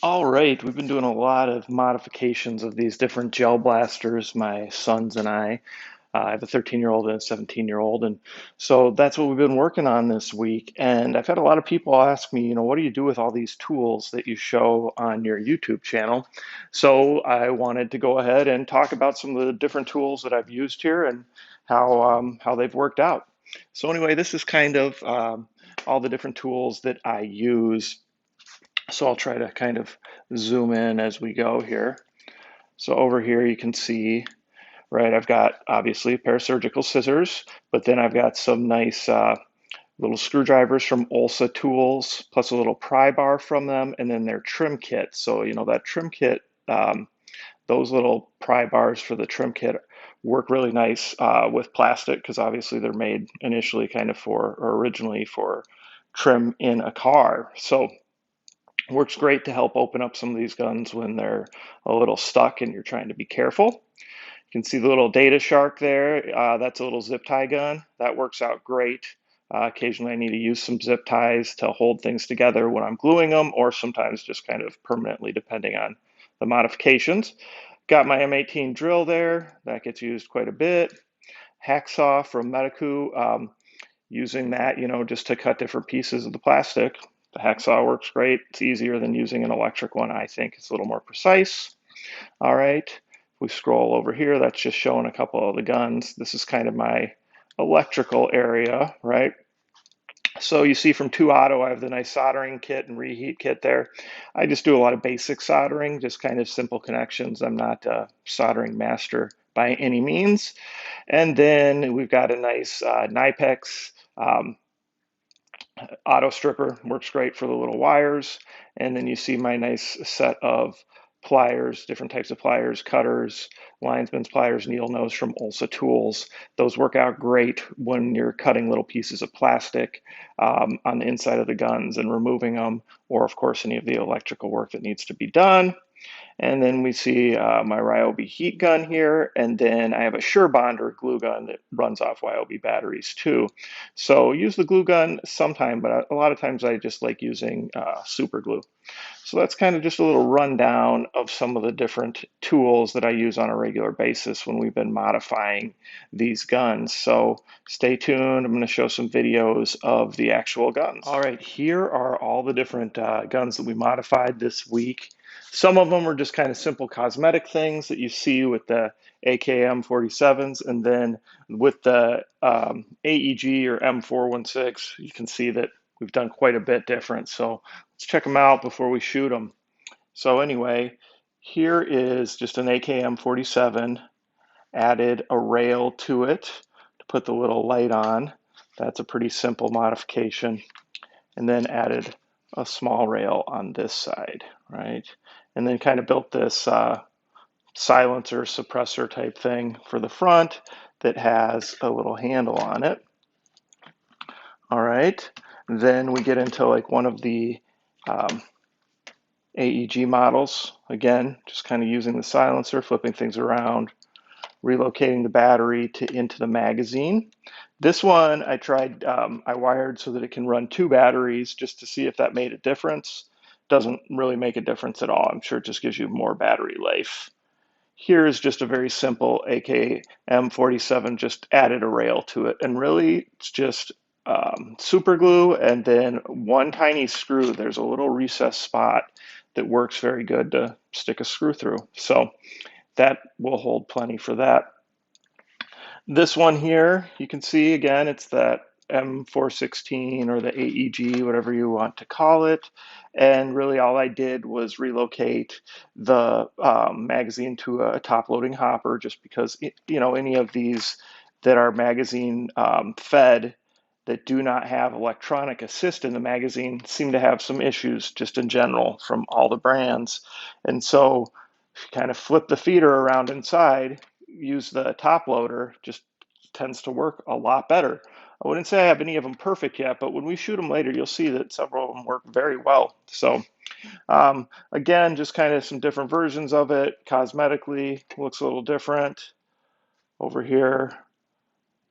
All right, we've been doing a lot of modifications of these different gel blasters, my sons and I. I have a 13-year-old and a 17-year-old, and so that's what we've been working on this week. And I've had a lot of people ask me, what do you do with all these tools that you show on your YouTube channel? So I wanted to go ahead and talk about some of the different tools that I've used here and how they've worked out. So anyway, this is kind of all the different tools that I use. So I'll try to kind of zoom in as we go here. So over here you can see, right, I've got obviously a pair of surgical scissors, but then I've got some nice little screwdrivers from Olsa Tools, plus a little pry bar from them, and then their trim kit. So, that trim kit, those little pry bars for the trim kit work really nice with plastic because obviously they're made initially kind of for, or originally for trim in a car. So works great to help open up some of these guns when they're a little stuck and you're trying to be careful. You can see the little Datashark there. That's a little zip tie gun. That works out great. Occasionally I need to use some zip ties to hold things together when I'm gluing them, or sometimes just kind of permanently depending on the modifications. Got my M18 drill there. That gets used quite a bit. Hacksaw from Medicu. Using that, just to cut different pieces of the plastic. The hacksaw works great. It's easier than using an electric one, I think. It's a little more precise. All right, if we scroll over here, that's just showing a couple of the guns. This is kind of my electrical area, right? So you see from ToAuto, I have the nice soldering kit and reheat kit there. I just do a lot of basic soldering, just kind of simple connections. I'm not a soldering master by any means. And then we've got a nice Nipex auto stripper, works great for the little wires. And then you see my nice set of pliers, different types of pliers, cutters, linesman's pliers, needle nose from Olsa Tools. Those work out great when you're cutting little pieces of plastic on the inside of the guns and removing them, or of course any of the electrical work that needs to be done. And then we see my Ryobi Heat Gun here, and then I have a Sure Bonder glue gun that runs off Ryobi batteries too. So use the glue gun sometime, but a lot of times I just like using super glue. So that's kind of just a little rundown of some of the different tools that I use on a regular basis when we've been modifying these guns. So stay tuned. I'm going to show some videos of the actual guns. All right, here are all the different guns that we modified this week. Some of them are just kind of simple cosmetic things that you see with the AKM 47s, and then with the AEG or M416, you can see that we've done quite a bit different. So let's check them out before we shoot them. So anyway, here is just an AKM 47, added a rail to it to put the little light on. That's a pretty simple modification. And then added a small rail on this side, right? And then kind of built this silencer suppressor type thing for the front that has a little handle on it. All right, then we get into like one of the AEG models. Again, just kind of using the silencer, flipping things around, relocating the battery into the magazine. This one I tried, I wired so that it can run 2 batteries just to see if that made a difference. Doesn't really make a difference at all. I'm sure it just gives you more battery life. Here is just a very simple AKM47, just added a rail to it. And really, it's just super glue and then one tiny screw. There's a little recessed spot that works very good to stick a screw through. So that will hold plenty for that. This one here, you can see again, it's that M416 or the AEG, whatever you want to call it. And really all I did was relocate the magazine to a top loading hopper just because, any of these that are magazine fed that do not have electronic assist in the magazine seem to have some issues just in general from all the brands. And so if you kind of flip the feeder around inside, use the top loader, just tends to work a lot better. I wouldn't say I have any of them perfect yet, but when we shoot them later, you'll see that several of them work very well. So again, just kind of some different versions of it. Cosmetically, looks a little different. Over here,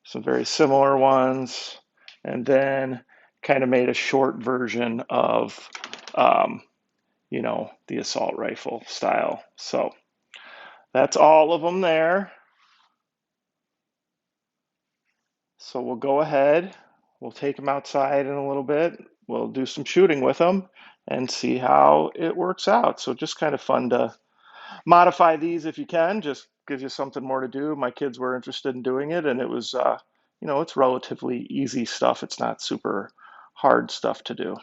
some very similar ones. And then kind of made a short version of you know, the assault rifle style. So that's all of them there. So we'll go ahead, we'll take them outside in a little bit. We'll do some shooting with them and see how it works out. So just kind of fun to modify these if you can. Just gives you something more to do. My kids were interested in doing it, and it was, you know, it's relatively easy stuff. It's not super hard stuff to do.